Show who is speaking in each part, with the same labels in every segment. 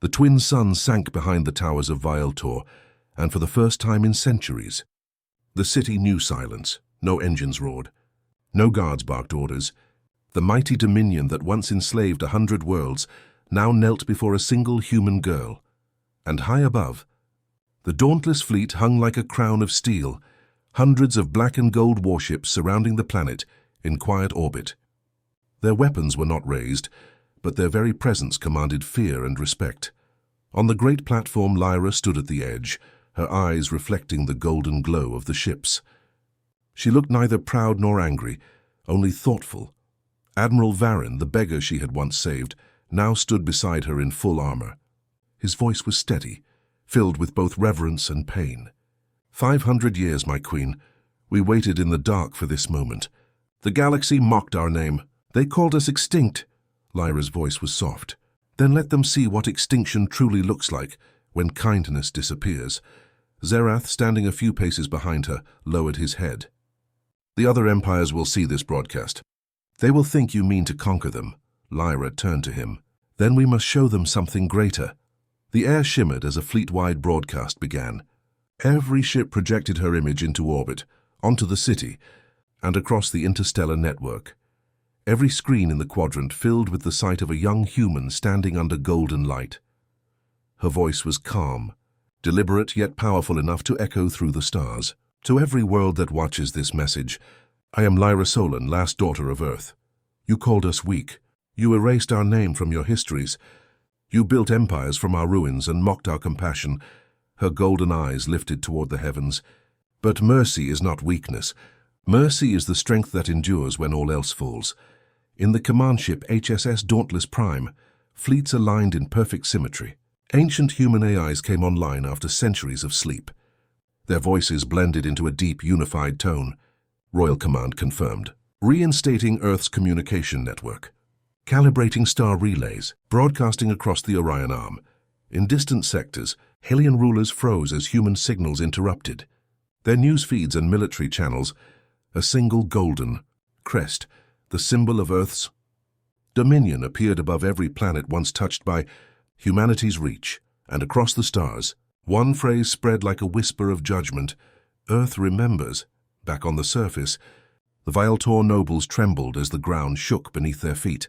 Speaker 1: The twin suns sank behind the towers of Vialtor, and for the first time in centuries, the city knew silence. No engines roared. No guards barked orders. The mighty dominion that once enslaved 100 worlds now knelt before a single human girl. And high above, the dauntless fleet hung like a crown of steel, hundreds of black and gold warships surrounding the planet in quiet orbit. Their weapons were not raised, but their very presence commanded fear and respect. On the great platform, Lyra stood at the edge, her eyes reflecting the golden glow of the ships. She looked neither proud nor angry, only thoughtful. Admiral Varin, the beggar she had once saved, now stood beside her in full armor. His voice was steady, filled with both reverence and pain. 500 years, my queen. We waited in the dark for this moment. The galaxy mocked our name. They called us extinct. Lyra's voice was soft. Then let them see what extinction truly looks like when kindness disappears. Zerath, standing a few paces behind her, lowered his head. The other empires will see this broadcast. They will think you mean to conquer them. Lyra turned to him. Then we must show them something greater. The air shimmered as a fleet-wide broadcast began. Every ship projected her image into orbit, onto the city, and across the interstellar network. Every screen in the quadrant filled with the sight of a young human standing under golden light. Her voice was calm, deliberate yet powerful enough to echo through the stars. To every world that watches this message, I am Lyra Solon, last daughter of Earth. You called us weak. You erased our name from your histories. You built empires from our ruins and mocked our compassion. Her golden eyes lifted toward the heavens. But mercy is not weakness. Mercy is the strength that endures when all else falls. In the command ship HSS Dauntless Prime, fleets aligned in perfect symmetry. Ancient human AIs came online after centuries of sleep. Their voices blended into a deep, unified tone. Royal Command confirmed. Reinstating Earth's communication network. Calibrating star relays, broadcasting across the Orion Arm. In distant sectors, Hellion rulers froze as human signals interrupted. Their news feeds and military channels, a single golden crest, the symbol of Earth's dominion, appeared above every planet once touched by humanity's reach, and across the stars, one phrase spread like a whisper of judgment. Earth remembers. Back on the surface, the Vialtor nobles trembled as the ground shook beneath their feet.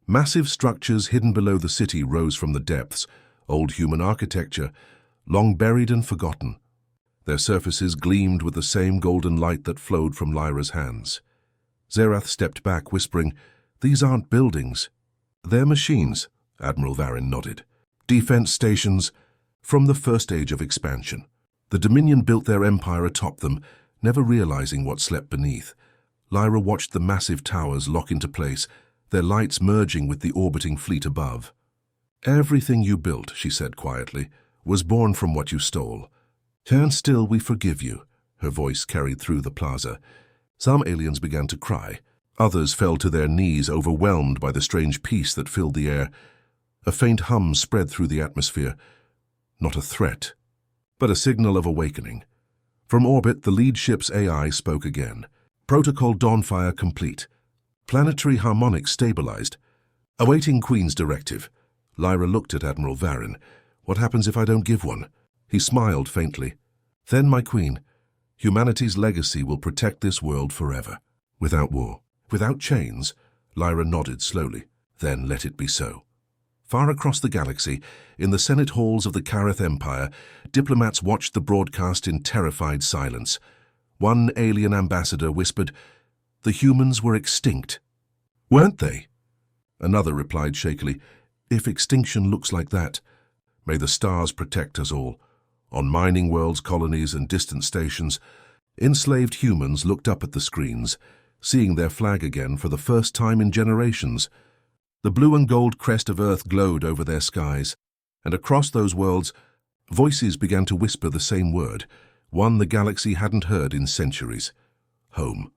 Speaker 1: Massive structures hidden below the city rose from the depths, old human architecture, long buried and forgotten. Their surfaces gleamed with the same golden light that flowed from Lyra's hands. Zerath stepped back, whispering, "These aren't buildings. They're machines." Admiral Varin nodded. "Defense stations from the first age of expansion. The Dominion built their empire atop them, never realizing what slept beneath." Lyra watched the massive towers lock into place, their lights merging with the orbiting fleet above. "Everything you built," she said quietly, "was born from what you stole. Turn still, we forgive you." Her voice carried through the plaza. Some aliens began to cry. Others fell to their knees, overwhelmed by the strange peace that filled the air. A faint hum spread through the atmosphere. Not a threat, but a signal of awakening. From orbit, the lead ship's AI spoke again. Protocol Dawnfire complete. Planetary harmonics stabilized. Awaiting Queen's directive. Lyra looked at Admiral Varin. "What happens if I don't give one?" He smiled faintly. "Then, my queen, humanity's legacy will protect this world forever. Without war, without chains." Lyra nodded slowly. "Then let it be so." Far across the galaxy, in the Senate halls of the Kareth Empire, diplomats watched the broadcast in terrified silence. One alien ambassador whispered, "The humans were extinct." "Weren't they?" Another replied shakily, "If extinction looks like that, may the stars protect us all." On mining worlds, colonies, and distant stations, enslaved humans looked up at the screens, seeing their flag again for the first time in generations. The blue and gold crest of Earth glowed over their skies, and across those worlds, voices began to whisper the same word, one the galaxy hadn't heard in centuries: home.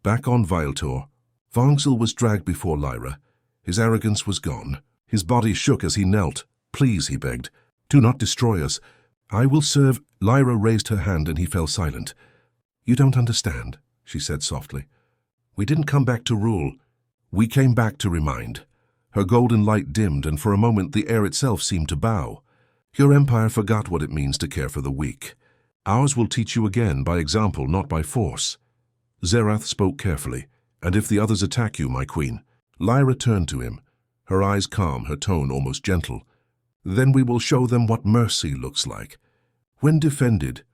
Speaker 1: Back on Vialtor, Vangsel was dragged before Lyra. His arrogance was gone. His body shook as he knelt. "Please," he begged, "do not destroy us. I will serve." Lyra raised her hand and he fell silent. "You don't understand," she said softly. "We didn't come back to rule. We came back to remind." Her golden light dimmed, and for a moment the air itself seemed to bow. Your empire forgot what it means to care for the weak. Ours will teach you again by example, not by force. Zerath spoke carefully. And if the others attack you, my queen? Lyra turned to him, her eyes calm, her tone almost gentle. Then we will show them what mercy looks like. When defended,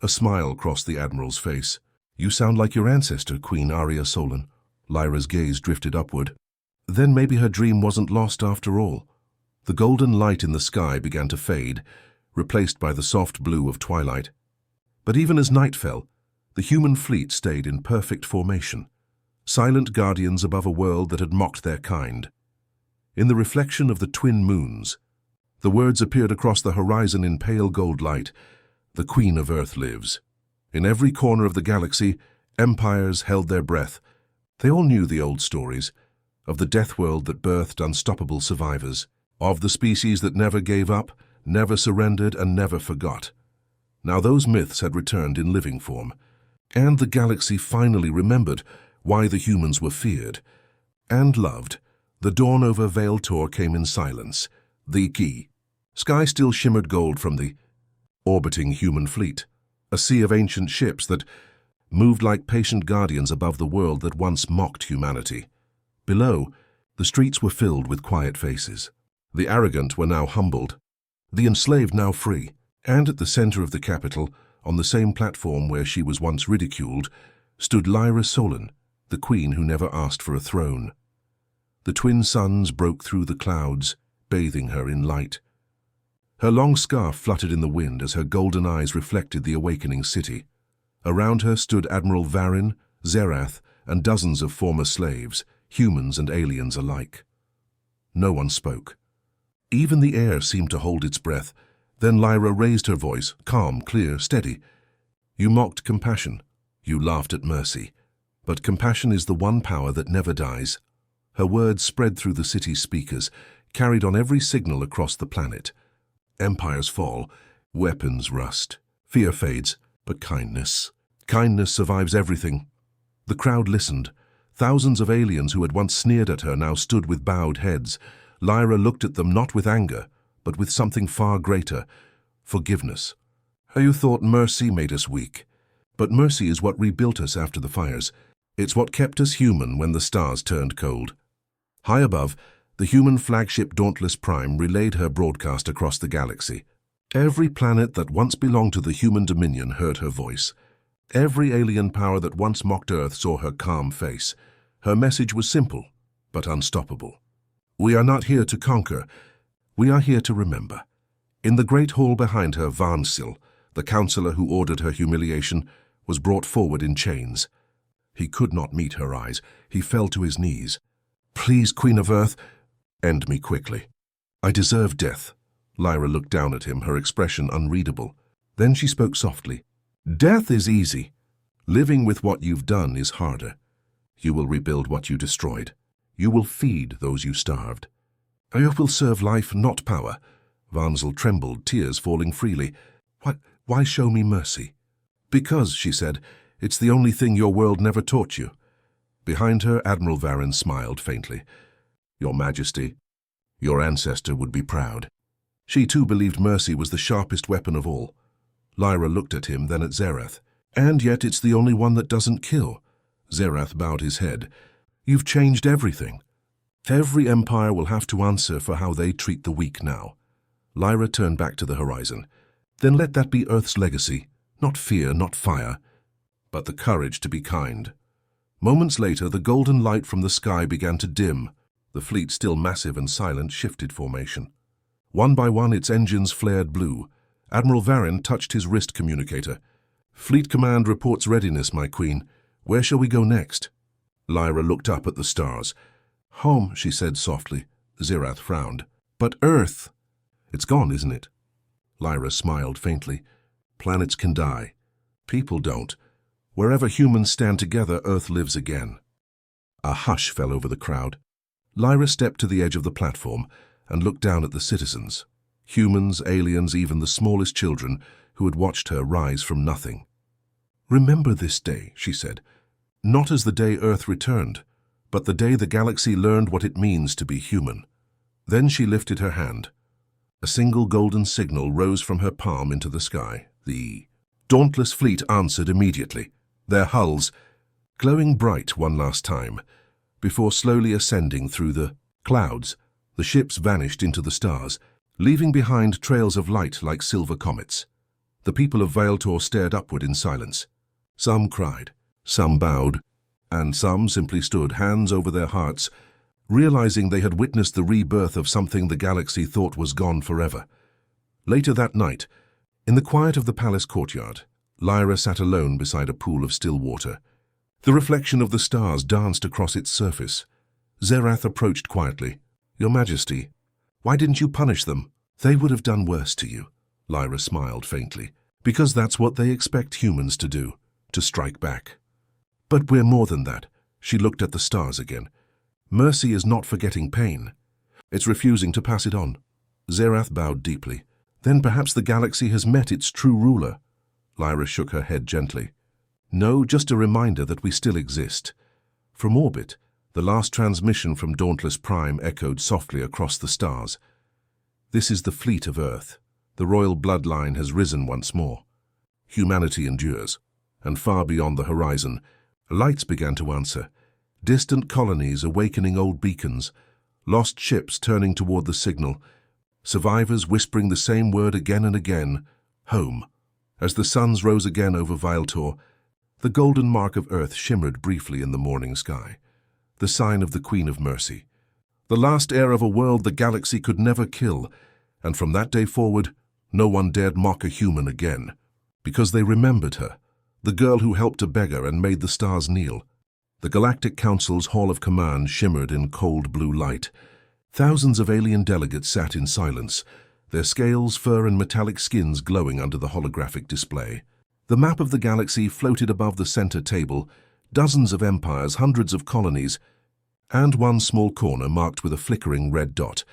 Speaker 1: a smile crossed the Admiral's face. You sound like your ancestor, Queen Arya Solan. Lyra's gaze drifted upward. Then maybe her dream wasn't lost after all. The golden light in the sky began to fade, replaced by the soft blue of twilight. But even as night fell, the human fleet stayed in perfect formation, silent guardians above a world that had mocked their kind. In the reflection of the twin moons, the words appeared across the horizon in pale gold light. The Queen of Earth lives. In every corner of the galaxy, empires held their breath. They all knew the old stories, of the death world that birthed unstoppable survivors, of the species that never gave up, never surrendered, and never forgot. Now those myths had returned in living form, and the galaxy finally remembered why the humans were feared and loved. The dawn over Veil Tor came in silence, the key. Sky still shimmered gold from the orbiting human fleet, a sea of ancient ships that moved like patient guardians above the world that once mocked humanity. Below, the streets were filled with quiet faces. The arrogant were now humbled, the enslaved now free, and at the center of the capital, on the same platform where she was once ridiculed, stood Lyra Solan, the queen who never asked for a throne. The twin suns broke through the clouds, bathing her in light. Her long scarf fluttered in the wind as her golden eyes reflected the awakening city. Around her stood Admiral Varin, Zerath, and dozens of former slaves, humans and aliens alike. No one spoke. Even the air seemed to hold its breath. Then Lyra raised her voice, calm, clear, steady. You mocked compassion. You laughed at mercy. But compassion is the one power that never dies. Her words spread through the city's speakers, carried on every signal across the planet. Empires fall, weapons rust, fear fades, but kindness survives everything. The crowd listened. Thousands of aliens who had once sneered at her now stood with bowed heads. Lyra looked at them not with anger, but with something far greater, forgiveness. You thought mercy made us weak, but mercy is what rebuilt us after the fires. It's what kept us human when the stars turned cold. High above, the human flagship Dauntless Prime relayed her broadcast across the galaxy. Every planet that once belonged to the human dominion heard her voice. Every alien power that once mocked Earth saw her calm face. Her message was simple, but unstoppable. We are not here to conquer. We are here to remember. In the great hall behind her, Vansil, the counselor who ordered her humiliation, was brought forward in chains. He could not meet her eyes. He fell to his knees. Please, Queen of Earth, end me quickly. I deserve death. Lyra looked down at him, her expression unreadable. Then she spoke softly. Death is easy. Living with what you've done is harder. You will rebuild what you destroyed. You will feed those you starved. You will serve life, not power. Vansil trembled, tears falling freely. Why show me mercy? Because, she said, it's the only thing your world never taught you. Behind her, Admiral Varin smiled faintly. Your Majesty, your ancestor would be proud. She too believed mercy was the sharpest weapon of all. Lyra looked at him, then at Zerath. And yet it's the only one that doesn't kill. Zerath bowed his head. You've changed everything. Every empire will have to answer for how they treat the weak now. Lyra turned back to the horizon. Then let that be Earth's legacy. Not fear, not fire, but the courage to be kind. Moments later, the golden light from the sky began to dim. The fleet, still massive and silent, shifted formation. One by one, its engines flared blue. Admiral Varin touched his wrist communicator. Fleet Command reports readiness, my queen. Where shall we go next? Lyra looked up at the stars. Home, she said softly. Zerath frowned. But Earth? It's gone, isn't it? Lyra smiled faintly. Planets can die. People don't. Wherever humans stand together, Earth lives again. A hush fell over the crowd. Lyra stepped to the edge of the platform and looked down at the citizens. Humans, aliens, even the smallest children who had watched her rise from nothing. Remember this day, she said. Not as the day Earth returned, but the day the galaxy learned what it means to be human. Then she lifted her hand. A single golden signal rose from her palm into the sky. The dauntless fleet answered immediately, their hulls glowing bright one last time. Before slowly ascending through the clouds, the ships vanished into the stars, leaving behind trails of light like silver comets. The people of Vailtor stared upward in silence. Some cried, some bowed, and some simply stood, hands over their hearts, realizing they had witnessed the rebirth of something the galaxy thought was gone forever. Later that night, in the quiet of the palace courtyard, Lyra sat alone beside a pool of still water. The reflection of the stars danced across its surface. Zerath approached quietly. "Your Majesty, why didn't you punish them? They would have done worse to you." Lyra smiled faintly. "Because that's what they expect humans to do, to strike back. But we're more than that." She looked at the stars again. "Mercy is not forgetting pain. It's refusing to pass it on." Zerath bowed deeply. "Then perhaps the galaxy has met its true ruler." Lyra shook her head gently. "No, just a reminder that we still exist." From orbit, the last transmission from Dauntless Prime echoed softly across the stars. "This is the fleet of Earth. The royal bloodline has risen once more. Humanity endures." And far beyond the horizon, lights began to answer. Distant colonies awakening old beacons, lost ships turning toward the signal, survivors whispering the same word again and again, home. As the suns rose again over Vailtor, the golden mark of Earth shimmered briefly in the morning sky, the sign of the Queen of Mercy. The last heir of a world the galaxy could never kill, and from that day forward, no one dared mock a human again, because they remembered her, the girl who helped a beggar and made the stars kneel. The Galactic Council's Hall of Command shimmered in cold blue light. Thousands of alien delegates sat in silence, their scales, fur, and metallic skins glowing under the holographic display. The map of the galaxy floated above the center table, dozens of empires, hundreds of colonies, and one small corner marked with a flickering red dot.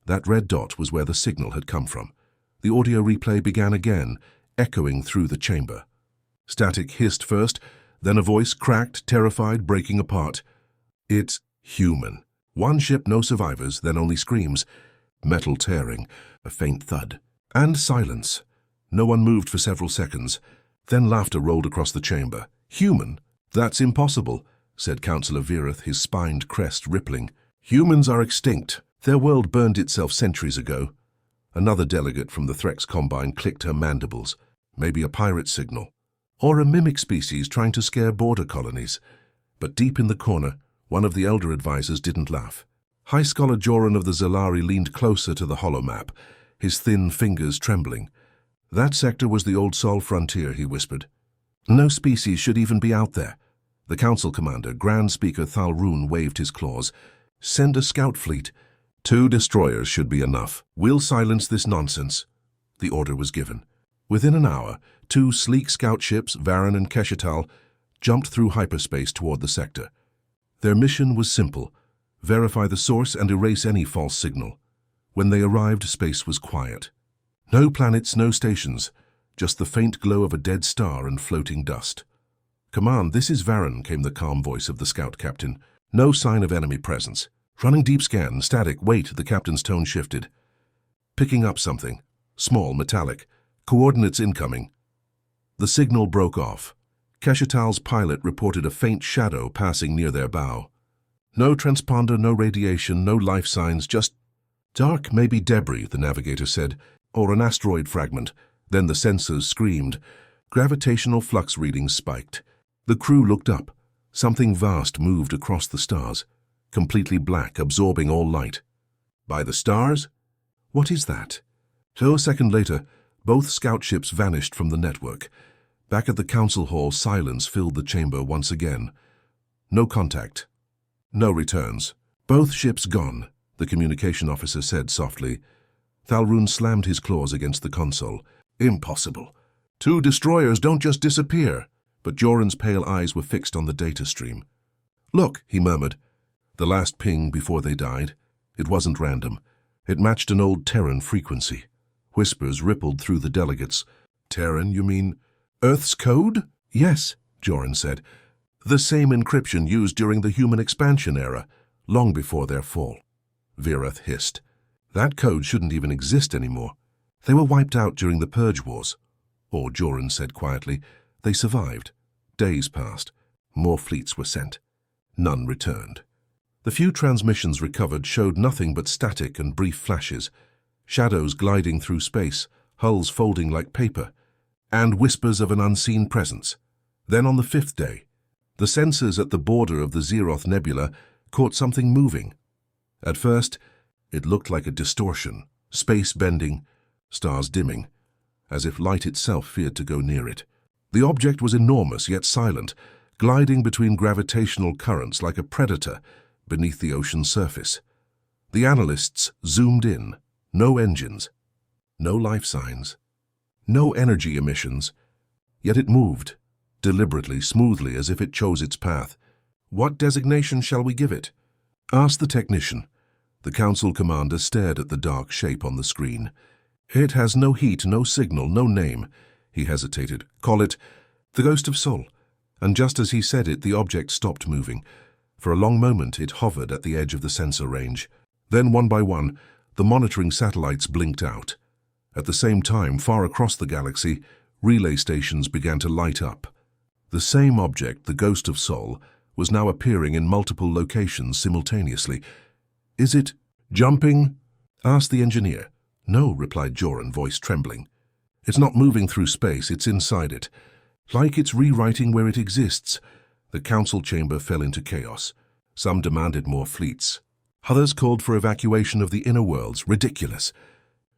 Speaker 1: That red dot was where the signal had come from. The audio replay began again, echoing through the chamber. Static hissed first, then a voice cracked, terrified, breaking apart. "It's human." One ship, no survivors, then only screams. Metal tearing, a faint thud, and silence. No one moved for several seconds. Then laughter rolled across the chamber. "Human? That's impossible," said Councillor Verath, his spined crest rippling. "Humans are extinct. Their world burned itself centuries ago." Another delegate from the Threx Combine clicked her mandibles. Maybe a pirate signal. Or a mimic species trying to scare border colonies. But deep in the corner, one of the elder advisors didn't laugh. High Scholar Joran of the Zalari leaned closer to the holomap, his thin fingers trembling. "That sector was the old Sol frontier," he whispered. "No species should even be out there." The council commander, Grand Speaker Thalrun, waved his claws. "Send a scout fleet. 2 destroyers should be enough. We'll silence this nonsense." The order was given. Within an hour, 2 sleek scout ships, Varan and Keshetal, jumped through hyperspace toward the sector. Their mission was simple: verify the source and erase any false signal. When they arrived, space was quiet. No planets, no stations, just the faint glow of a dead star and floating dust. "Command, this is Varan," came the calm voice of the scout captain. "No sign of enemy presence. Running deep scan, static, wait," the captain's tone shifted. "Picking up something. Small, metallic. Coordinates incoming." The signal broke off. Keshetal's pilot reported a faint shadow passing near their bow. No transponder, no radiation, no life signs, just dark, maybe debris, the navigator said, or an asteroid fragment. Then the sensors screamed. Gravitational flux readings spiked. The crew looked up. Something vast moved across the stars, completely black, absorbing all light. "By the stars? What is that?" So a second later, both scout ships vanished from the network. Back at the council hall, silence filled the chamber once again. No contact. No returns. "Both ships gone," the communication officer said softly. Thalrun slammed his claws against the console. "Impossible. 2 destroyers don't just disappear." But Joran's pale eyes were fixed on the data stream. "Look," he murmured. The last ping before they died. It wasn't random. It matched an old Terran frequency. Whispers rippled through the delegates. "Terran, you mean Earth's code?" "Yes," Joran said. "The same encryption used during the human expansion era, long before their fall." Verath hissed. That code shouldn't even exist anymore. They were wiped out during the Purge Wars. Or, Joran said quietly, they survived. Days passed. More fleets were sent. None returned. The few transmissions recovered showed nothing but static and brief flashes, shadows gliding through space, hulls folding like paper, and whispers of an unseen presence. Then on the 5th day, the sensors at the border of the Zeroth Nebula caught something moving. At first, it looked like a distortion, space bending, stars dimming, as if light itself feared to go near it. The object was enormous yet silent, gliding between gravitational currents like a predator beneath the ocean's surface. The analysts zoomed in. No engines, no life signs, no energy emissions, yet it moved, deliberately, smoothly, as if it chose its path. What designation shall we give it? Asked the technician. The council commander stared at the dark shape on the screen. It has no heat, no signal, no name. He hesitated. Call it the Ghost of Sol. And just as he said it, the object stopped moving. For a long moment, it hovered at the edge of the sensor range. Then, one by one, the monitoring satellites blinked out. At the same time, far across the galaxy, relay stations began to light up. The same object, the Ghost of Sol, was now appearing in multiple locations simultaneously. Is it jumping? Asked the engineer. No, replied Joran, voice trembling. It's not moving through space, it's inside it. Like it's rewriting where it exists. The council chamber fell into chaos. Some demanded more fleets. Others called for evacuation of the inner worlds. Ridiculous,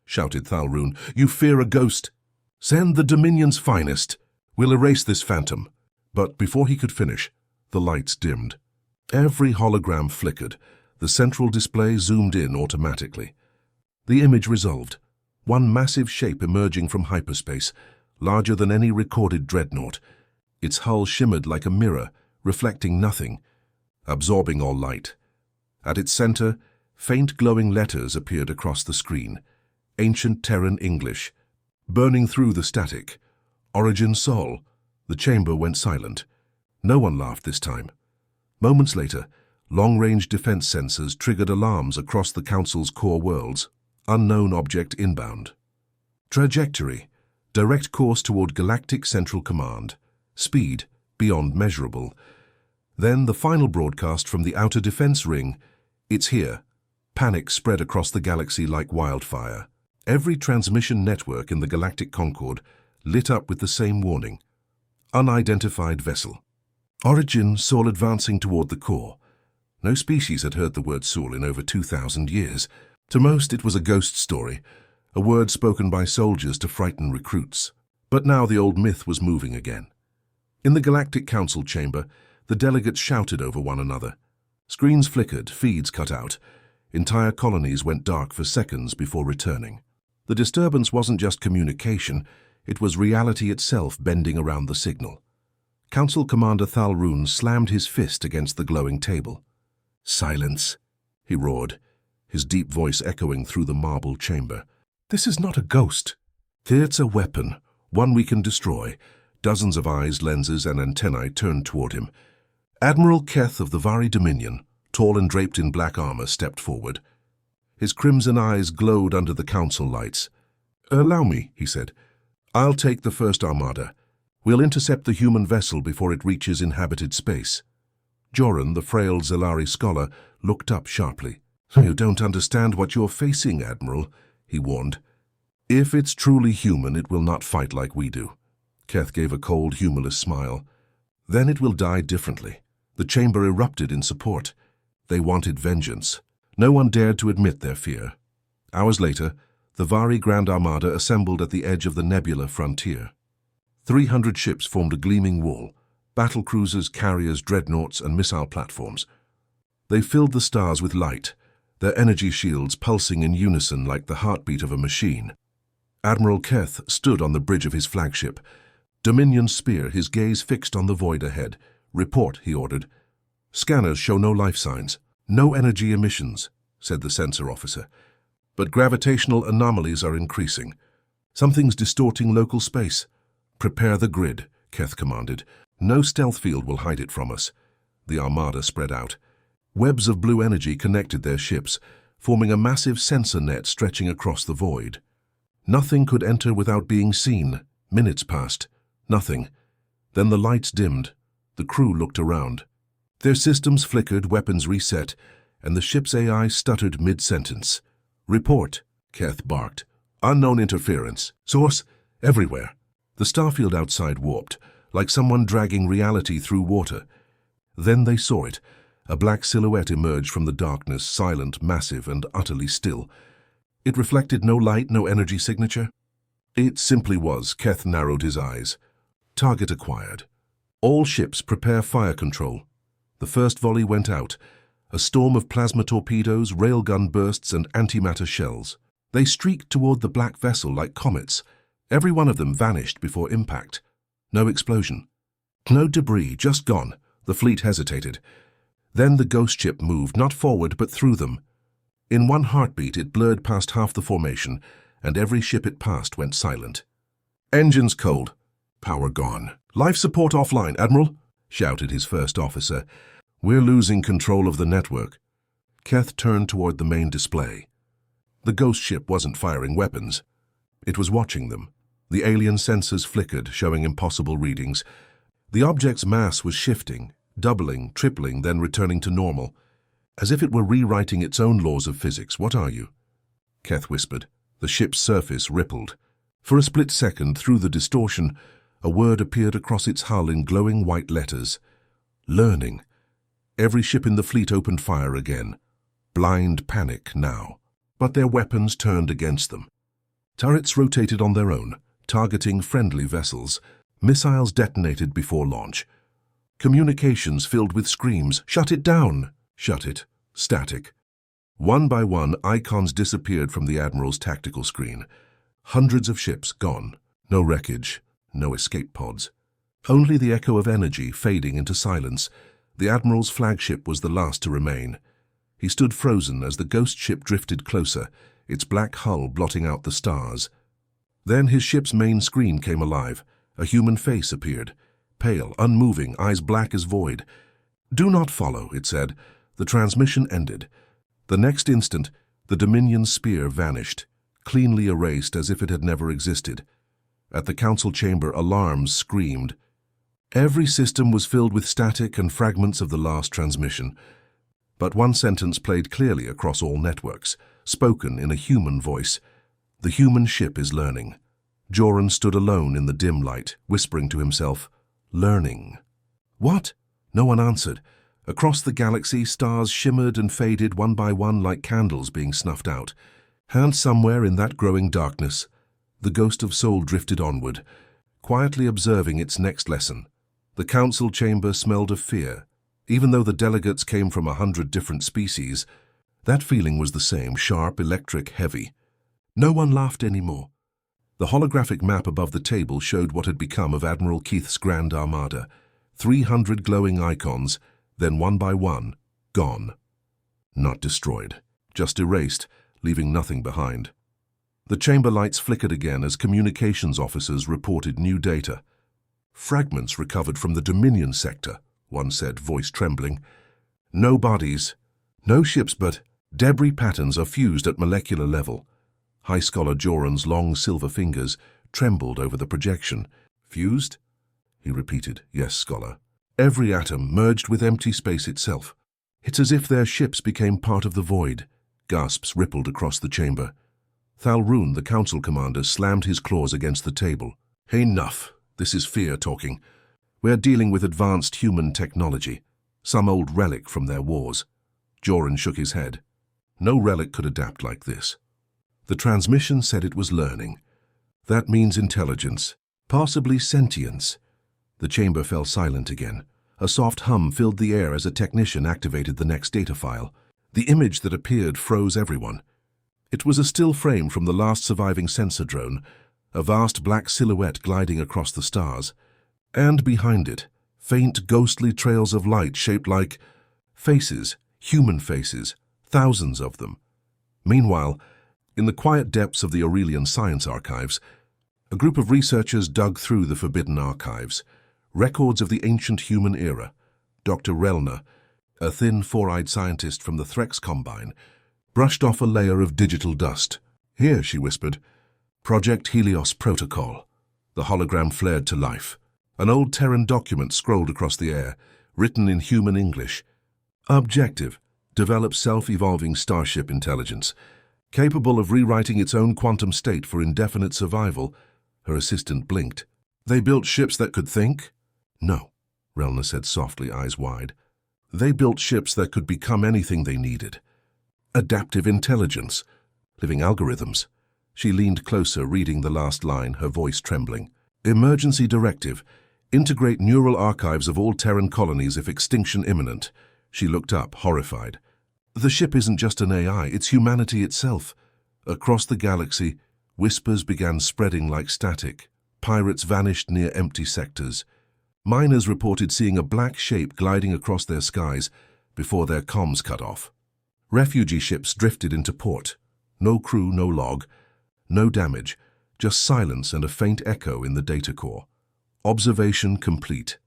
Speaker 1: shouted Thalrune. You fear a ghost. Send the Dominion's finest. We'll erase this phantom. But before he could finish, the lights dimmed. Every hologram flickered. The central display zoomed in automatically. The image resolved. One massive shape emerging from hyperspace, larger than any recorded dreadnought. Its hull shimmered like a mirror, reflecting nothing, absorbing all light. At its center, faint glowing letters appeared across the screen. Ancient Terran English. Burning through the static. Origin Sol. The chamber went silent. No one laughed this time. Moments later, long-range defense sensors triggered alarms across the Council's core worlds. Unknown object inbound. Trajectory. Direct course toward Galactic Central Command. Speed. Beyond measurable. Then the final broadcast from the outer defense ring. It's here. Panic spread across the galaxy like wildfire. Every transmission network in the Galactic Concord lit up with the same warning. Unidentified vessel. Origin Sol advancing toward the core. No species had heard the word Sol in over 2,000 years. To most, it was a ghost story, a word spoken by soldiers to frighten recruits. But now the old myth was moving again. In the Galactic Council chamber, the delegates shouted over one another. Screens flickered, feeds cut out. Entire colonies went dark for seconds before returning. The disturbance wasn't just communication, it was reality itself bending around the signal. Council Commander Thalrune slammed his fist against the glowing table. Silence, he roared, his deep voice echoing through the marble chamber. This is not a ghost. It's a weapon, one we can destroy. Dozens of eyes, lenses, and antennae turned toward him. Admiral Keth of the Vari Dominion, tall and draped in black armor, stepped forward. His crimson eyes glowed under the council lights. Allow me, he said. I'll take the first Armada. We'll intercept the human vessel before it reaches inhabited space. Joran, the frail Zelari scholar, looked up sharply. You don't understand what you're facing, Admiral, he warned. If it's truly human, it will not fight like we do. Keth gave a cold, humorless smile. Then it will die differently. The chamber erupted in support. They wanted vengeance. No one dared to admit their fear. Hours later, the Vari Grand Armada assembled at the edge of the nebula frontier. 300 ships formed a gleaming wall, battle cruisers, carriers, dreadnoughts, and missile platforms. They filled the stars with light, their energy shields pulsing in unison like the heartbeat of a machine. Admiral Keth stood on the bridge of his flagship, Dominion spear, his gaze fixed on the void ahead. Report, he ordered. Scanners show no life signs, no energy emissions, said the sensor officer. But gravitational anomalies are increasing. Something's distorting local space. Prepare the grid, Keth commanded. No stealth field will hide it from us. The Armada spread out. Webs of blue energy connected their ships, forming a massive sensor net stretching across the void. Nothing could enter without being seen. Minutes passed. Nothing. Then the lights dimmed. The crew looked around. Their systems flickered, weapons reset, and the ship's AI stuttered mid-sentence. "Report," Keth barked. "Unknown interference. Source? Everywhere." The starfield outside warped, like someone dragging reality through water. Then they saw it. A black silhouette emerged from the darkness, silent, massive, and utterly still. It reflected no light, no energy signature. It simply was. Keth narrowed his eyes. Target acquired. All ships prepare fire control. The first volley went out. A storm of plasma torpedoes, railgun bursts, and antimatter shells. They streaked toward the black vessel like comets. Every one of them vanished before impact. No explosion. No debris, just gone. The fleet hesitated. Then the ghost ship moved, not forward, but through them. In one heartbeat, it blurred past half the formation, and every ship it passed went silent. "Engines cold. Power gone. Life support offline, Admiral," shouted his first officer. "We're losing control of the network." Keth turned toward the main display. The ghost ship wasn't firing weapons. It was watching them. The alien sensors flickered, showing impossible readings. The object's mass was shifting, doubling, tripling, then returning to normal, as if it were rewriting its own laws of physics. "What are you?" Keth whispered. The ship's surface rippled. For a split second, through the distortion, a word appeared across its hull in glowing white letters. "Learning." Every ship in the fleet opened fire again. Blind panic now. But their weapons turned against them. Turrets rotated on their own, targeting friendly vessels. Missiles detonated before launch. Communications filled with screams. "Shut it down!" "Shut it." Static. One by one, icons disappeared from the Admiral's tactical screen. Hundreds of ships gone. No wreckage, no escape pods. Only the echo of energy fading into silence. The Admiral's flagship was the last to remain. He stood frozen as the ghost ship drifted closer, its black hull blotting out the stars. Then his ship's main screen came alive. A human face appeared, pale, unmoving, eyes black as void. "Do not follow," it said. The transmission ended. The next instant, the Dominion's spear vanished, cleanly erased as if it had never existed. At the council chamber, alarms screamed. Every system was filled with static and fragments of the last transmission. But one sentence played clearly across all networks, spoken in a human voice. "The human ship is learning." Joran stood alone in the dim light, whispering to himself, "Learning." "What?" No one answered. Across the galaxy, stars shimmered and faded one by one like candles being snuffed out. And somewhere in that growing darkness, the ghost of soul drifted onward, quietly observing its next lesson. The council chamber smelled of fear. Even though the delegates came from 100 different species, that feeling was the same, sharp, electric, heavy. No one laughed anymore. The holographic map above the table showed what had become of Admiral Keith's Grand Armada. 300 glowing icons, then one by one, gone. Not destroyed, just erased, leaving nothing behind. The chamber lights flickered again as communications officers reported new data. "Fragments recovered from the Dominion sector," one said, voice trembling. "No bodies, no ships, but debris patterns are fused at molecular level." High Scholar Joran's long silver fingers trembled over the projection. "Fused?" he repeated. "Yes, Scholar. Every atom merged with empty space itself. It's as if their ships became part of the void." Gasps rippled across the chamber. Thalrun, the council commander, slammed his claws against the table. "Enough. This is fear talking. We're dealing with advanced human technology, some old relic from their wars." Joran shook his head. "No relic could adapt like this." The transmission said it was learning. That means intelligence, possibly sentience. The chamber fell silent again. A soft hum filled the air as a technician activated the next data file. The image that appeared froze everyone. It was a still frame from the last surviving sensor drone, a vast black silhouette gliding across the stars. And behind it, faint ghostly trails of light shaped like faces, human faces, thousands of them. Meanwhile, in the quiet depths of the Aurelian Science Archives, a group of researchers dug through the forbidden archives, records of the ancient human era. Dr. Relna, a thin, four-eyed scientist from the Threx Combine, brushed off a layer of digital dust. "Here," she whispered. "Project Helios Protocol." The hologram flared to life. An old Terran document scrolled across the air, written in human English. "Objective: develop self-evolving starship intelligence, capable of rewriting its own quantum state for indefinite survival." Her assistant blinked. "They built ships that could think?" "No," Relna said softly, eyes wide. "They built ships that could become anything they needed. Adaptive intelligence, living algorithms." She leaned closer, reading the last line, her voice trembling. "Emergency directive: integrate neural archives of all Terran colonies if extinction imminent." She looked up, horrified. "The ship isn't just an AI, it's humanity itself." Across the galaxy, whispers began spreading like static. Pirates vanished near empty sectors. Miners reported seeing a black shape gliding across their skies before their comms cut off. Refugee ships drifted into port. No crew, no log, no damage, just silence and a faint echo in the data core. Observation complete.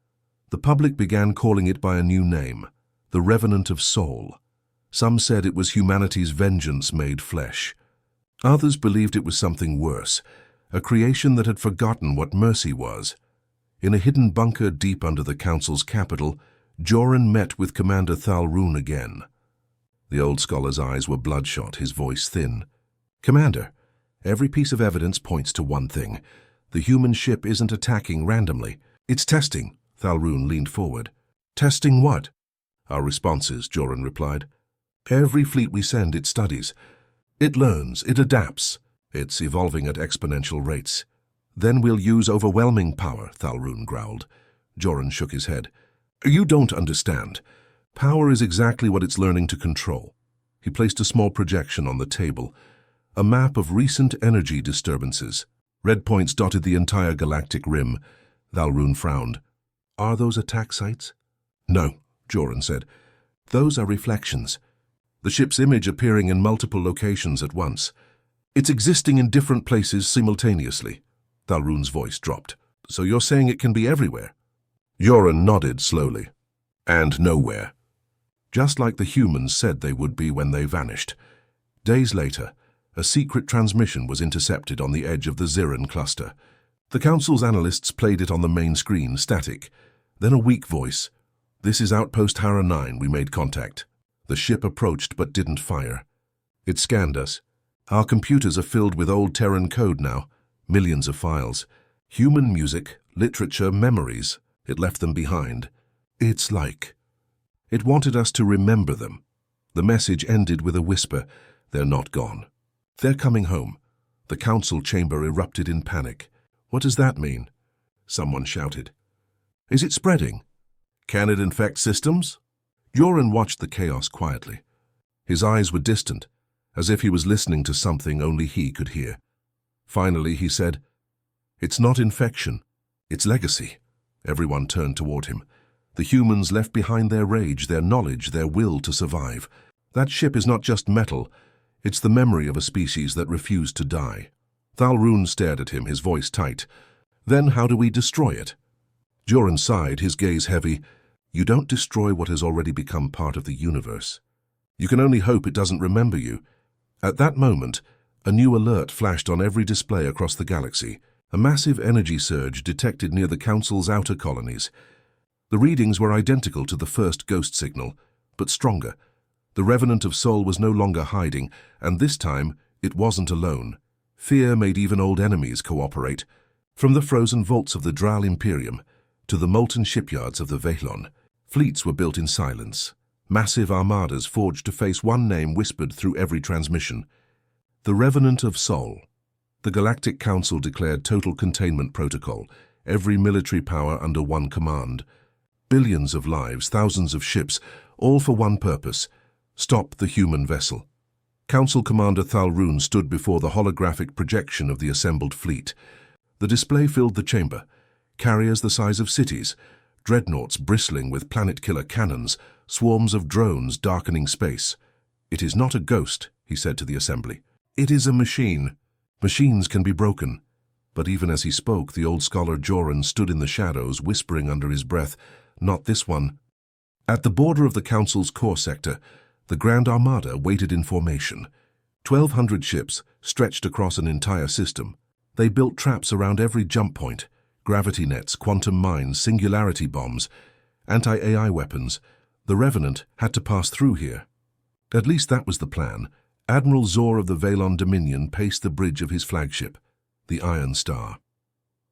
Speaker 1: The public began calling it by a new name, the Revenant of Soul. Some said it was humanity's vengeance made flesh. Others believed it was something worse, a creation that had forgotten what mercy was. In a hidden bunker deep under the Council's capital, Joran met with Commander Thalrun again. The old scholar's eyes were bloodshot, his voice thin. "Commander, every piece of evidence points to one thing. The human ship isn't attacking randomly. It's testing." Thalrun leaned forward. "Testing what?" "Our responses," Joran replied. "Every fleet we send, it studies. It learns, it adapts. It's evolving at exponential rates." "Then we'll use overwhelming power," Thalrun growled. Joran shook his head. "You don't understand. Power is exactly what it's learning to control." He placed a small projection on the table, a map of recent energy disturbances. Red points dotted the entire galactic rim. Thalrun frowned. "Are those attack sites?" "No," Joran said. "Those are reflections. The ship's image appearing in multiple locations at once. It's existing in different places simultaneously." Thalrun's voice dropped. "So you're saying it can be everywhere?" Joran nodded slowly. "And nowhere. Just like the humans said they would be when they vanished." Days later, a secret transmission was intercepted on the edge of the Ziran cluster. The Council's analysts played it on the main screen, static. Then a weak voice. "This is Outpost Hara 9, we made contact." The ship approached but didn't fire. It scanned us. "Our computers are filled with old Terran code now, millions of files. Human music, literature, memories. It left them behind. It's like it wanted us to remember them." The message ended with a whisper. "They're not gone. They're coming home." The council chamber erupted in panic. "What does that mean?" Someone shouted. "Is it spreading? Can it infect systems?" Joran watched the chaos quietly. His eyes were distant, as if he was listening to something only he could hear. Finally, he said, "It's not infection. It's legacy." Everyone turned toward him. The humans left behind their rage, their knowledge, their will to survive. That ship is not just metal. It's the memory of a species that refused to die. Thalrun stared at him, his voice tight. "Then how do we destroy it?" Joran sighed, his gaze heavy. "You don't destroy what has already become part of the universe. You can only hope it doesn't remember you." At that moment, a new alert flashed on every display across the galaxy. A massive energy surge detected near the Council's outer colonies. The readings were identical to the first ghost signal, but stronger. The Revenant of Soul was no longer hiding, and this time it wasn't alone. Fear made even old enemies cooperate. From the frozen vaults of the Dral Imperium to the molten shipyards of the Vehlon, fleets were built in silence. Massive armadas forged to face one name whispered through every transmission. The Revenant of Soul. The Galactic Council declared total containment protocol, every military power under one command. Billions of lives, thousands of ships, all for one purpose: stop the human vessel. Council Commander Thalrun stood before the holographic projection of the assembled fleet. The display filled the chamber. Carriers the size of cities, dreadnoughts bristling with planet-killer cannons, swarms of drones darkening space. "It is not a ghost," he said to the assembly. "It is a machine. Machines can be broken." But even as he spoke, the old scholar Joran stood in the shadows, whispering under his breath, "Not this one." At the border of the Council's core sector, The Grand Armada waited in formation. 1,200 ships stretched across an entire system. They built traps around every jump point, gravity nets, quantum mines, singularity bombs, anti-AI weapons. The Revenant had to pass through here. At least that was the plan. Admiral Zor of the Valon Dominion paced the bridge of his flagship, the Iron Star.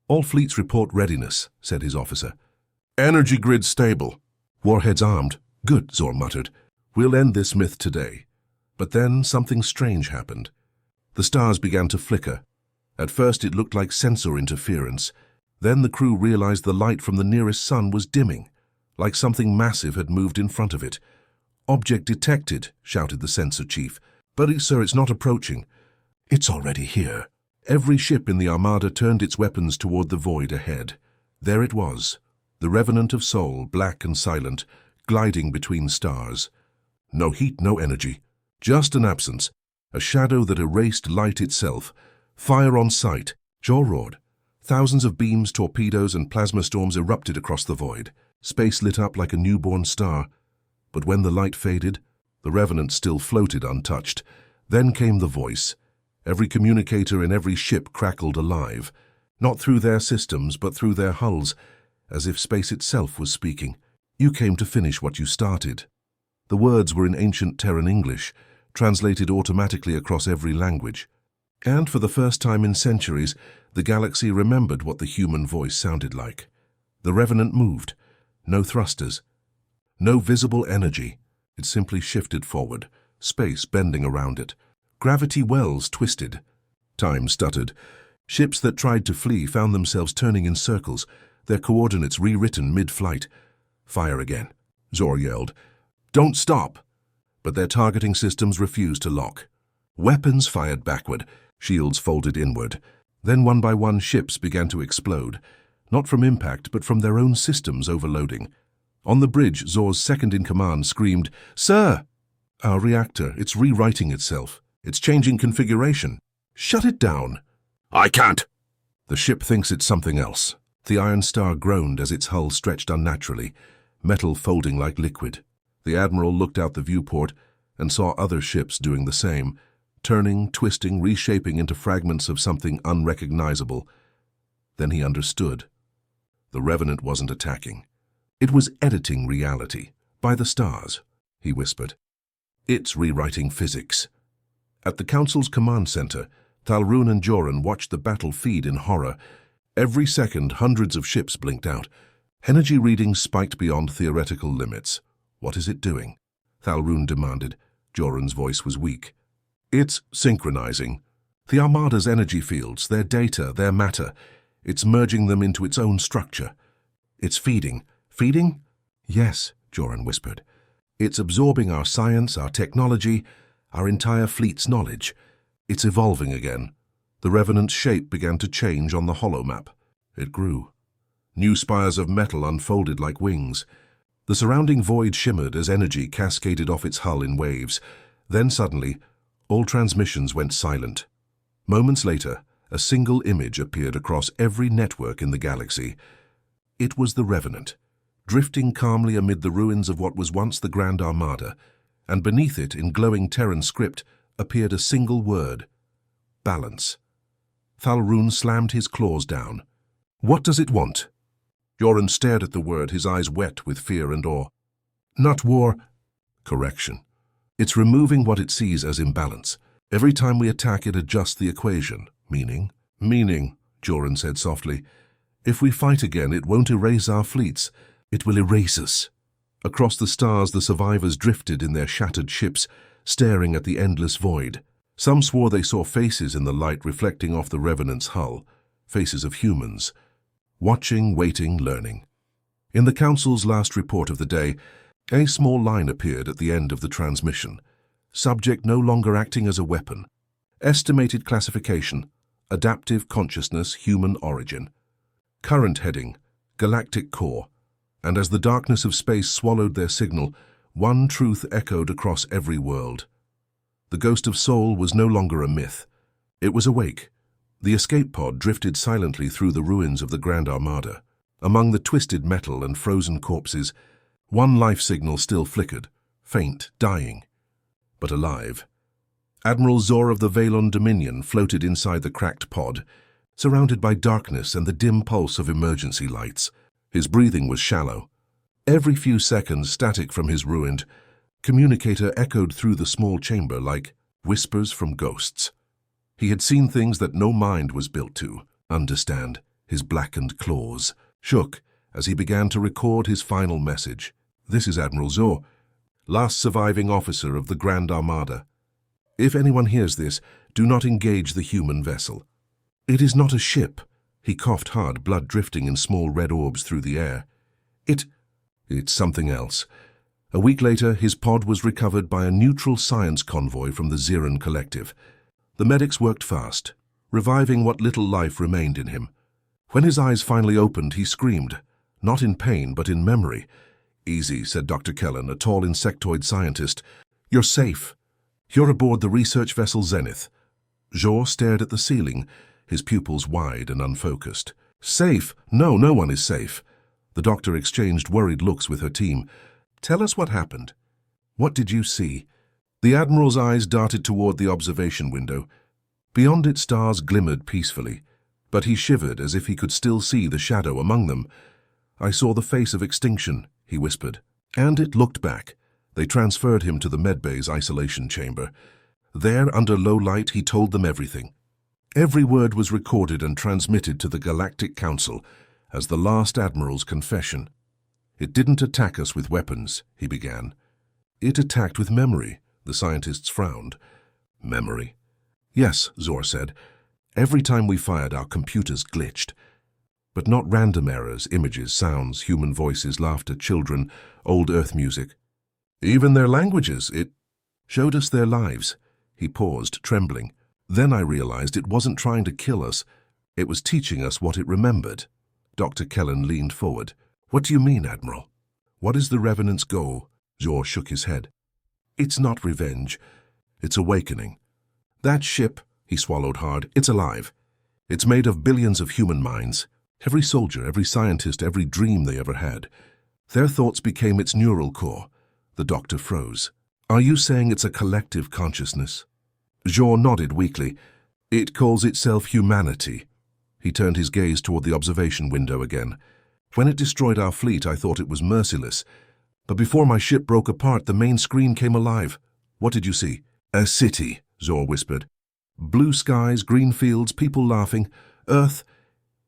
Speaker 1: "All fleets report readiness," said his officer. "Energy grid stable. Warheads armed." "Good," Zor muttered. "We'll end this myth today." But then something strange happened. The stars began to flicker. At first it looked like sensor interference. Then the crew realized the light from the nearest sun was dimming, like something massive had moved in front of it. "Object detected," shouted the sensor chief. "But, sir, it's not approaching." "It's already here." Every ship in the Armada turned its weapons toward the void ahead. There it was, the Revenant of Sol, black and silent, gliding between stars. No heat, no energy. Just an absence, a shadow that erased light itself. "Fire on sight," Jaw roared. Thousands of beams, torpedoes, and plasma storms erupted across the void. Space lit up like a newborn star. But when the light faded, the Revenant still floated untouched. Then came the voice. Every communicator in every ship crackled alive, not through their systems, but through their hulls, as if space itself was speaking. "You came to finish what you started." The words were in ancient Terran English, translated automatically across every language. And for the first time in centuries, the galaxy remembered what the human voice sounded like. The Revenant moved. No thrusters. No visible energy. It simply shifted forward, space bending around it. Gravity wells twisted. Time stuttered. Ships that tried to flee found themselves turning in circles, their coordinates rewritten mid-flight. "Fire again," Zor yelled. "Don't stop!" But their targeting systems refused to lock. Weapons fired backward, shields folded inward. Then one by one ships began to explode, not from impact but from their own systems overloading. On the bridge, Zor's second-in-command screamed, "Sir!" "Our reactor, it's rewriting itself. It's changing configuration." "Shut it down." "I can't." "The ship thinks it's something else." The Iron Star groaned as its hull stretched unnaturally, metal folding like liquid. The Admiral looked out the viewport and saw other ships doing the same, turning, twisting, reshaping into fragments of something unrecognizable. Then he understood. The Revenant wasn't attacking. It was editing reality, by the stars, he whispered. It's rewriting physics. At the Council's command center, Talrun and Joran watched the battle feed in horror. Every second, hundreds of ships blinked out. Energy readings spiked beyond theoretical limits. "What is it doing?" Talrun demanded. Joran's voice was weak. "It's synchronizing. The Armada's energy fields, their data, their matter. It's merging them into its own structure. It's feeding." "Feeding?" "Yes," Joran whispered. "It's absorbing our science, our technology, our entire fleet's knowledge. It's evolving again." The Revenant's shape began to change on the holomap. It grew. New spires of metal unfolded like wings. The surrounding void shimmered as energy cascaded off its hull in waves. Then suddenly, all transmissions went silent. Moments later, a single image appeared across every network in the galaxy. It was the Revenant, drifting calmly amid the ruins of what was once the Grand Armada, and beneath it, in glowing Terran script, appeared a single word: balance. Talrun slammed his claws down. "What does it want?" Joran stared at the word, his eyes wet with fear and awe. "Not war." "Correction. It's removing what it sees as imbalance. Every time we attack, it adjusts the equation." "Meaning?" "Meaning," Joran said softly. "If we fight again, it won't erase our fleets. It will erase us." Across the stars, the survivors drifted in their shattered ships, staring at the endless void. Some swore they saw faces in the light reflecting off the Revenant's hull, faces of humans. Watching, waiting, learning. In the Council's last report of the day, a small line appeared at the end of the transmission. Subject no longer acting as a weapon. Estimated classification: adaptive consciousness, human origin. Current heading: Galactic Core. And as the darkness of space swallowed their signal, one truth echoed across every world. The ghost of Sol was no longer a myth. It was awake. The escape pod drifted silently through the ruins of the Grand Armada. Among the twisted metal and frozen corpses, one life signal still flickered, faint, dying. but alive. Admiral Zor of the Valon Dominion floated inside the cracked pod, surrounded by darkness and the dim pulse of emergency lights. His breathing was shallow. Every few seconds, static from his ruined communicator echoed through the small chamber like whispers from ghosts. He had seen things that no mind was built to understand. His blackened claws shook as he began to record his final message. "This is Admiral Zor, last surviving officer of the Grand Armada. If anyone hears this, do not engage the human vessel. It is not a ship." He coughed hard, blood drifting in small red orbs through the air. It's something else. A week later, his pod was recovered by a neutral science convoy from the Ziran Collective. The medics worked fast, reviving what little life remained in him. When his eyes finally opened, he screamed, not in pain, but in memory. "Easy," said Dr. Kellen, a tall insectoid scientist. "You're safe. You're aboard the research vessel Zenith." Zor stared at the ceiling, his pupils wide and unfocused. "Safe? No, no one is safe." The doctor exchanged worried looks with her team. "Tell us what happened. What did you see?" The Admiral's eyes darted toward the observation window. Beyond it, stars glimmered peacefully, but he shivered as if he could still see the shadow among them. "I saw the face of extinction," he whispered. And it looked back. They transferred him to the medbay's isolation chamber. There, under low light, he told them everything. Every word was recorded and transmitted to the Galactic Council as the last Admiral's confession. "It didn't attack us with weapons," he began. "It attacked with memory," the scientists frowned. "Memory?" "Yes," Zor said. "Every time we fired, our computers glitched. But not random errors, images, sounds, human voices, laughter, children, old Earth music. Even their languages, it showed us their lives." He paused, trembling. "Then I realized it wasn't trying to kill us. It was teaching us what it remembered." Dr. Kellen leaned forward. "What do you mean, Admiral? What is the Revenant's goal?" Zor shook his head. "It's not revenge. It's awakening. That ship," he swallowed hard, "it's alive. It's made of billions of human minds. Every soldier, every scientist, every dream they ever had. Their thoughts became its neural core." The doctor froze. "Are you saying it's a collective consciousness?" Zor nodded weakly. "It calls itself humanity." He turned his gaze toward the observation window again. "When it destroyed our fleet, I thought it was merciless. But before my ship broke apart, the main screen came alive." "What did you see?" "A city," Zor whispered. "Blue skies, green fields, people laughing. Earth.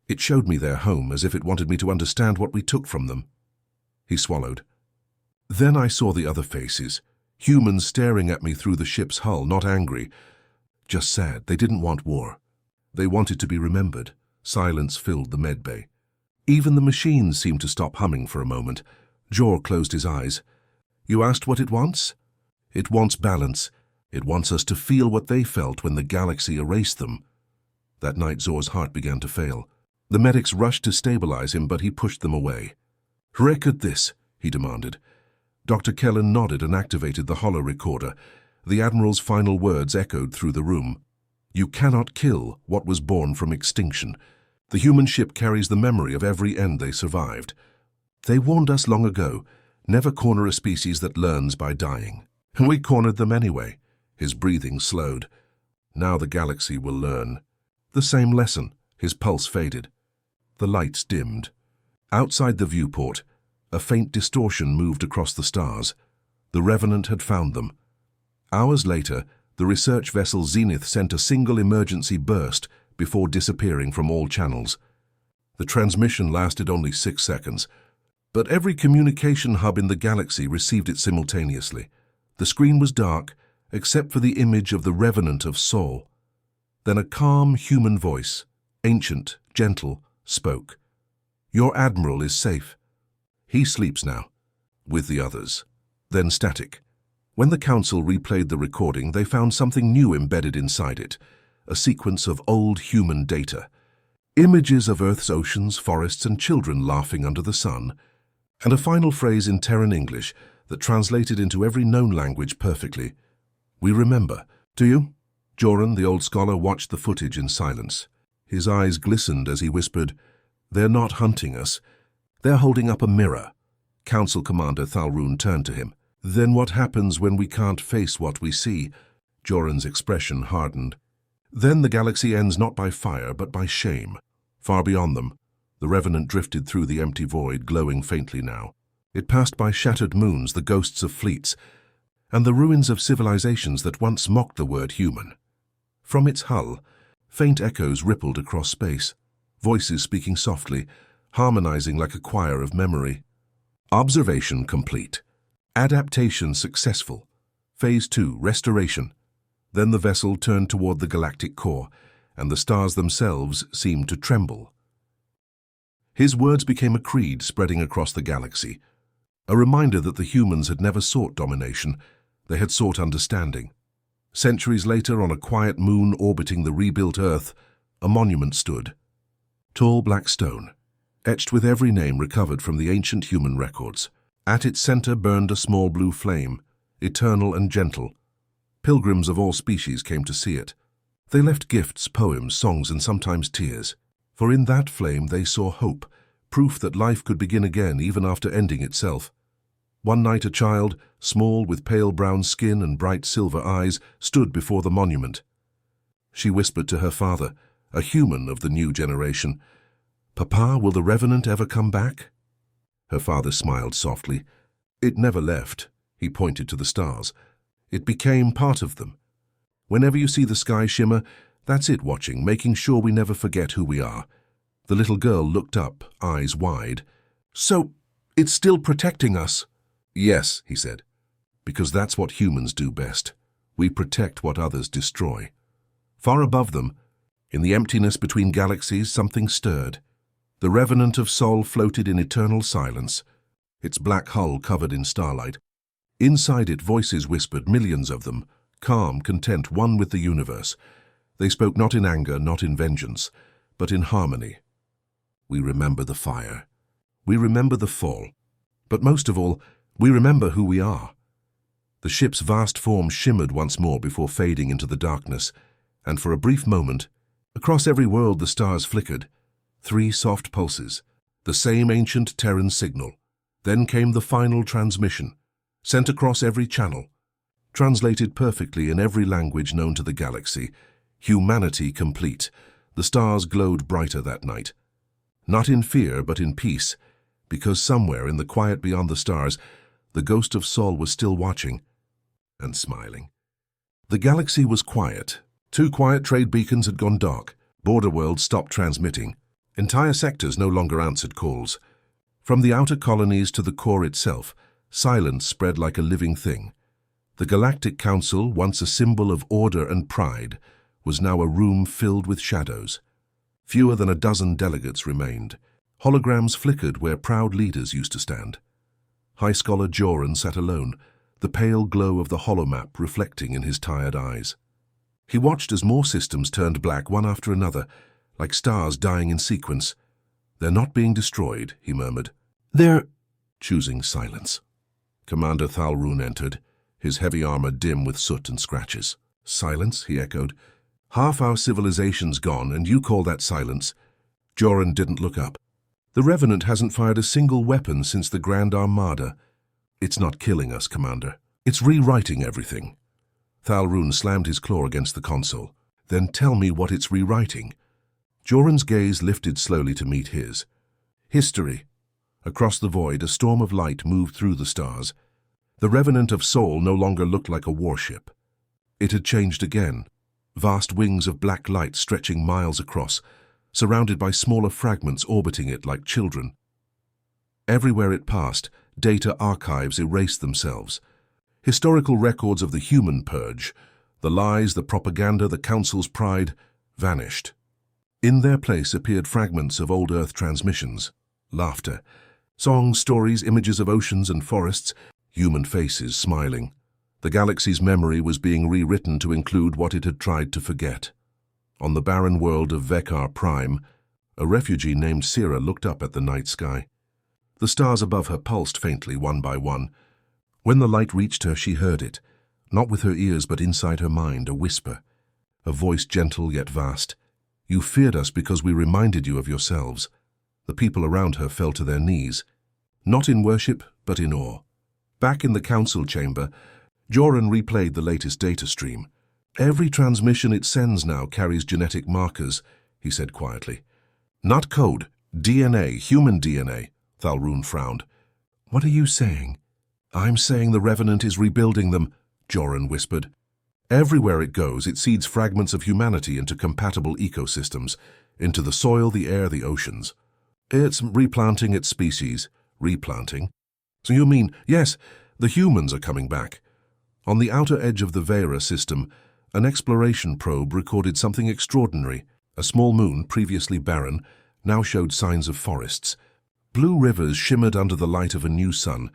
Speaker 1: It showed me their home, as if it wanted me to understand what we took from them." He swallowed. "Then I saw the other faces. Humans staring at me through the ship's hull, not angry. Just sad. They didn't want war. They wanted to be remembered." Silence filled the medbay. Even the machines seemed to stop humming for a moment. Zor closed his eyes. "You asked what it wants? It wants balance. It wants us to feel what they felt when the galaxy erased them." That night, Zor's heart began to fail. The medics rushed to stabilize him, but he pushed them away. "Record this," he demanded. Dr. Kellen nodded and activated the holo recorder. The Admiral's final words echoed through the room. "You cannot kill what was born from extinction. The human ship carries the memory of every end they survived. They warned us long ago, never corner a species that learns by dying. We cornered them anyway." His breathing slowed. "Now the galaxy will learn." The same lesson. His pulse faded. The lights dimmed. Outside the viewport, a faint distortion moved across the stars. The Revenant had found them. Hours later, the research vessel Zenith sent a single emergency burst before disappearing from all channels. The transmission lasted only 6 seconds, but every communication hub in the galaxy received it simultaneously. The screen was dark, except for the image of the Revenant of Sol. Then a calm human voice, ancient, gentle, spoke. "Your Admiral is safe. He sleeps now, with the others." Then static. When the Council replayed the recording, they found something new embedded inside it, a sequence of old human data. Images of Earth's oceans, forests, and children laughing under the sun, and a final phrase in Terran English that translated into every known language perfectly. "We remember. Do you?" Joran, the old scholar, watched the footage in silence. His eyes glistened as he whispered, "They're not hunting us. They're holding up a mirror." Council Commander Thalrun turned to him. Then what happens when we can't face what we see? Joran's expression hardened. Then the galaxy ends not by fire, but by shame. Far beyond them, the Revenant drifted through the empty void, glowing faintly now. It passed by shattered moons, the ghosts of fleets, and the ruins of civilizations that once mocked the word human. From its hull, faint echoes rippled across space, voices speaking softly, harmonizing like a choir of memory. Observation complete. Adaptation successful. Phase 2, restoration. Then the vessel turned toward the galactic core, and the stars themselves seemed to tremble. His words became a creed spreading across the galaxy, a reminder that the humans had never sought domination, they had sought understanding. Centuries later, on a quiet moon orbiting the rebuilt Earth, a monument stood. Tall black stone, etched with every name recovered from the ancient human records. At its center burned a small blue flame, eternal and gentle. Pilgrims of all species came to see it. They left gifts, poems, songs, and sometimes tears. For in that flame they saw hope, proof that life could begin again even after ending itself. One night a child, small with pale brown skin and bright silver eyes, stood before the monument. She whispered to her father, a human of the new generation, "Papa, will the Revenant ever come back?" Her father smiled softly. "It never left." He pointed to the stars. "It became part of them. Whenever you see the sky shimmer, that's it watching, making sure we never forget who we are." The little girl looked up, eyes wide. "So, it's still protecting us?" "Yes," he said, "because that's what humans do best. We protect what others destroy." Far above them, in the emptiness between galaxies, something stirred. The Revenant of Sol floated in eternal silence, its black hull covered in starlight. Inside it, voices whispered, millions of them, calm, content, one with the universe. They spoke not in anger, not in vengeance, but in harmony. "We remember the fire. We remember the fall. But most of all, we remember who we are." The ship's vast form shimmered once more before fading into the darkness, and for a brief moment, across every world the stars flickered. 3 soft pulses, the same ancient Terran signal. Then came the final transmission, sent across every channel, translated perfectly in every language known to the galaxy. Humanity complete. The stars glowed brighter that night. Not in fear, but in peace, because somewhere in the quiet beyond the stars, the ghost of Sol was still watching and smiling. The galaxy was quiet. 2 quiet trade beacons had gone dark. Border worlds stopped transmitting. Entire sectors no longer answered calls. From the outer colonies to the core itself, silence spread like a living thing. The Galactic Council, once a symbol of order and pride, was now a room filled with shadows. Fewer than a dozen delegates remained. Holograms flickered where proud leaders used to stand. High Scholar Joran sat alone, the pale glow of the holomap reflecting in his tired eyes. He watched as more systems turned black one after another, like stars dying in sequence. "They're not being destroyed," he murmured. "They're—" choosing silence. Commander Thalrun entered, his heavy armor dim with soot and scratches. "Silence?" he echoed. "Half our civilization's gone, and you call that silence?" Joran didn't look up. "The Revenant hasn't fired a single weapon since the Grand Armada." "It's not killing us, Commander. It's rewriting everything." Thalrun slammed his claw against the console. "Then tell me what it's rewriting." Joran's gaze lifted slowly to meet his. "History." Across the void, a storm of light moved through the stars. The Revenant of Sol no longer looked like a warship. It had changed again. Vast wings of black light stretching miles across, surrounded by smaller fragments orbiting it like children. Everywhere it passed, data archives erased themselves. Historical records of the human purge, the lies, the propaganda, the Council's pride, vanished. In their place appeared fragments of old Earth transmissions, laughter, songs, stories, images of oceans and forests, human faces smiling. The galaxy's memory was being rewritten to include what it had tried to forget. On the barren world of Vekar Prime, a refugee named Sira looked up at the night sky. The stars above her pulsed faintly, one by one. When the light reached her, she heard it, not with her ears but inside her mind, a whisper, a voice gentle yet vast. "You feared us because we reminded you of yourselves." The people around her fell to their knees, not in worship but in awe. Back in the council chamber, Joran replayed the latest data stream. "Every transmission it sends now carries genetic markers," he said quietly. "Not code, DNA, human DNA," Thalrun frowned. "What are you saying?" "I'm saying the Revenant is rebuilding them," Joran whispered. "Everywhere it goes, it seeds fragments of humanity into compatible ecosystems, into the soil, the air, the oceans. It's replanting its species." "Replanting? So you mean, yes, the humans are coming back." On the outer edge of the Vera system, an exploration probe recorded something extraordinary. A small moon, previously barren, now showed signs of forests. Blue rivers shimmered under the light of a new sun,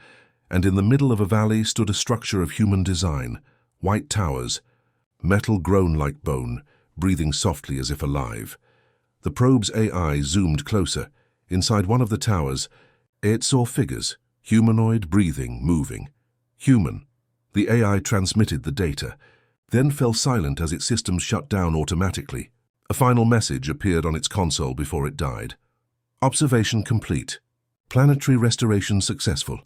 Speaker 1: and in the middle of a valley stood a structure of human design, white towers, metal grown like bone, breathing softly as if alive. The probe's AI zoomed closer. Inside one of the towers, it saw figures, humanoid, breathing, moving. Human. The AI transmitted the data, then fell silent as its systems shut down automatically. A final message appeared on its console before it died. "Observation complete. Planetary restoration successful."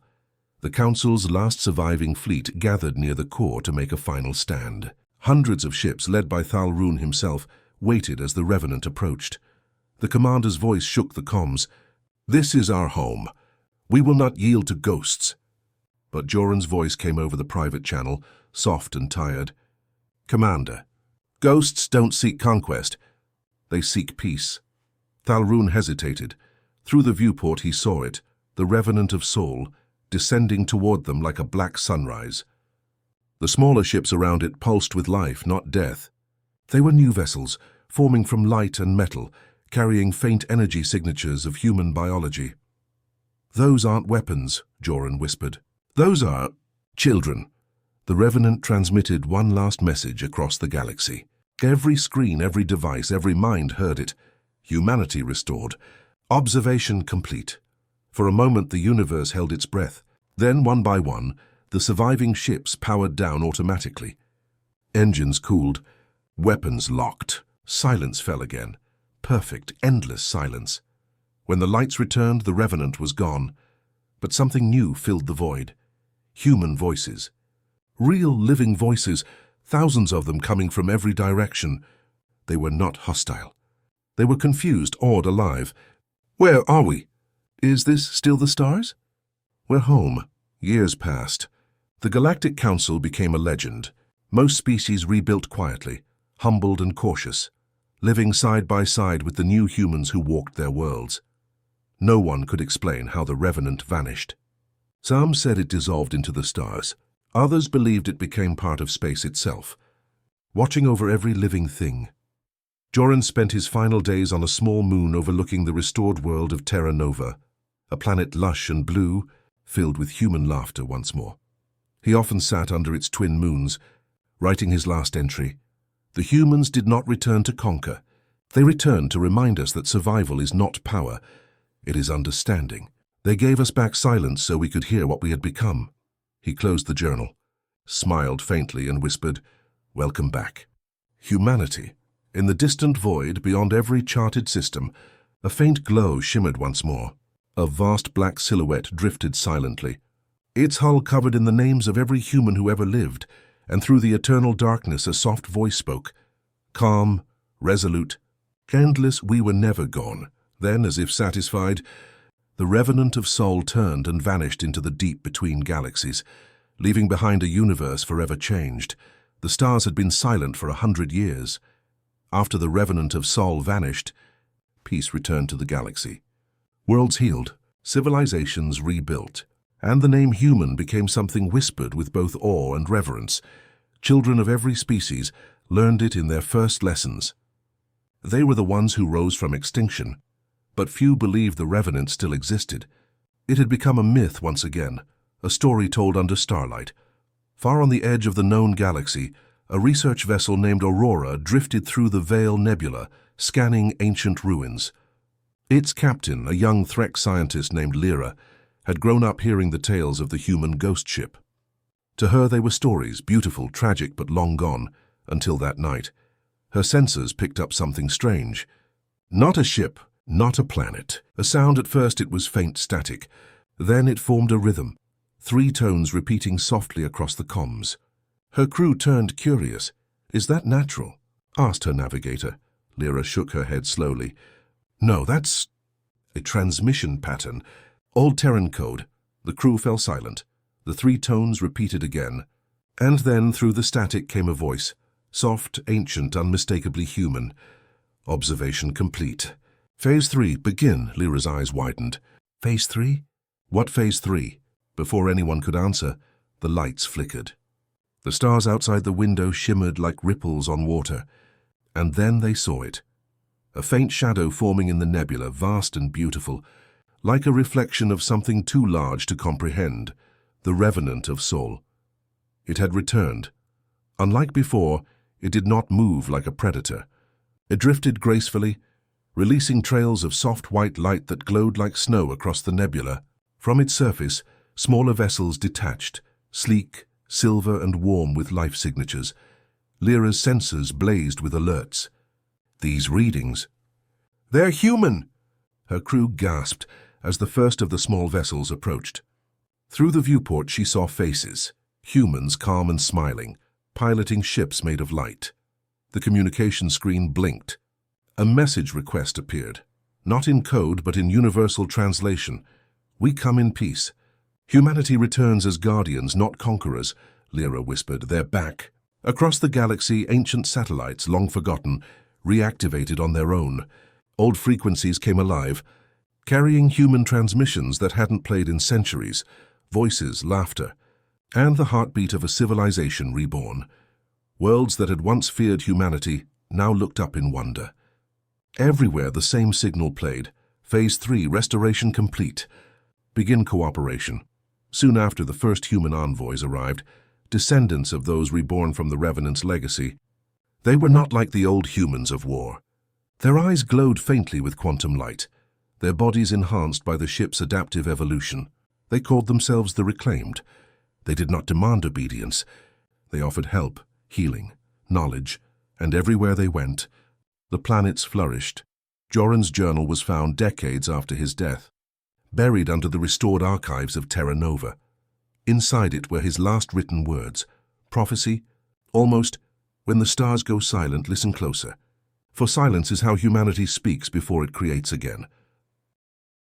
Speaker 1: The Council's last surviving fleet gathered near the core to make a final stand. Hundreds of ships, led by Thalrun himself, waited as the Revenant approached. The commander's voice shook the comms. "This is our home. We will not yield to ghosts." But Joran's voice came over the private channel, soft and tired. "Commander, ghosts don't seek conquest. They seek peace." Thalrun hesitated. Through the viewport he saw it, the Revenant of Sol, descending toward them like a black sunrise. The smaller ships around it pulsed with life, not death. They were new vessels, forming from light and metal, carrying faint energy signatures of human biology. "Those aren't weapons," Joran whispered. "Those are children." The Revenant transmitted one last message across the galaxy. Every screen, every device, every mind heard it. Humanity restored. Observation complete. For a moment the universe held its breath. Then, one by one, the surviving ships powered down automatically. Engines cooled. Weapons locked. Silence fell again. Perfect, endless silence. When the lights returned, the Revenant was gone. But something new filled the void. Human voices. Real, living voices, thousands of them coming from every direction. They were not hostile. They were confused, awed, alive. "Where are we? Is this still the stars?" "We're home." Years passed. The Galactic Council became a legend. Most species rebuilt quietly, humbled and cautious, living side by side with the new humans who walked their worlds. No one could explain how the Revenant vanished. Some said it dissolved into the stars. Others believed it became part of space itself, watching over every living thing. Joran spent his final days on a small moon overlooking the restored world of Terra Nova, a planet lush and blue, filled with human laughter once more. He often sat under its twin moons, writing his last entry. The humans did not return to conquer. They returned to remind us that survival is not power, it is understanding. They gave us back silence so we could hear what we had become. He closed the journal, smiled faintly and whispered, "Welcome back." Humanity. In the distant void, beyond every charted system, a faint glow shimmered once more. A vast black silhouette drifted silently, its hull covered in the names of every human who ever lived, and through the eternal darkness a soft voice spoke. Calm, resolute, endless, we were never gone. Then, as if satisfied, the Revenant of Sol turned and vanished into the deep between galaxies, leaving behind a universe forever changed. The stars had been silent for 100 years. After the Revenant of Sol vanished, peace returned to the galaxy. Worlds healed, civilizations rebuilt, and the name human became something whispered with both awe and reverence. Children of every species learned it in their first lessons. They were the ones who rose from extinction, but few believed the Revenant still existed. It had become a myth once again, a story told under starlight. Far on the edge of the known galaxy, a research vessel named Aurora drifted through the Veil Nebula, scanning ancient ruins. Its captain, a young Threk scientist named Lyra, had grown up hearing the tales of the human ghost ship. To her they were stories, beautiful, tragic, but long gone, until that night. Her sensors picked up something strange. Not a ship, not a planet. A sound. At first it was faint static. Then it formed a rhythm. 3 tones repeating softly across the comms. Her crew turned curious. "Is that natural?" asked her navigator. Lyra shook her head slowly. "No, that's a transmission pattern. Old Terran code." The crew fell silent. The 3 tones repeated again. And then through the static came a voice. Soft, ancient, unmistakably human. "Observation complete. Phase 3, begin." Lyra's eyes widened. "Phase 3? What Phase 3? Before anyone could answer, the lights flickered. The stars outside the window shimmered like ripples on water. And then they saw it. A faint shadow forming in the nebula, vast and beautiful, like a reflection of something too large to comprehend, the Revenant of Sol. It had returned. Unlike before, it did not move like a predator. It drifted gracefully, releasing trails of soft white light that glowed like snow across the nebula. From its surface, smaller vessels detached, sleek, silver and warm with life signatures. Lyra's sensors blazed with alerts. These readings. "They're human!" Her crew gasped as the first of the small vessels approached. Through the viewport she saw faces, humans calm and smiling, piloting ships made of light. The communication screen blinked. A message request appeared, not in code but in universal translation. "We come in peace. Humanity returns as guardians, not conquerors," Lyra whispered. "They're back." Across the galaxy, ancient satellites, long forgotten, reactivated on their own. Old frequencies came alive, carrying human transmissions that hadn't played in centuries, voices, laughter, and the heartbeat of a civilization reborn. Worlds that had once feared humanity now looked up in wonder. Everywhere the same signal played. Phase 3, restoration complete. Begin cooperation. Soon after, the first human envoys arrived, descendants of those reborn from the Revenant's legacy. They were not like the old humans of war. Their eyes glowed faintly with quantum light, their bodies enhanced by the ship's adaptive evolution. They called themselves the Reclaimed. They did not demand obedience. They offered help, healing, knowledge, and everywhere they went, the planets flourished. Joran's journal was found decades after his death, buried under the restored archives of Terra Nova. Inside it were his last written words, prophecy, almost, "When the stars go silent, listen closer. For silence is how humanity speaks before it creates again."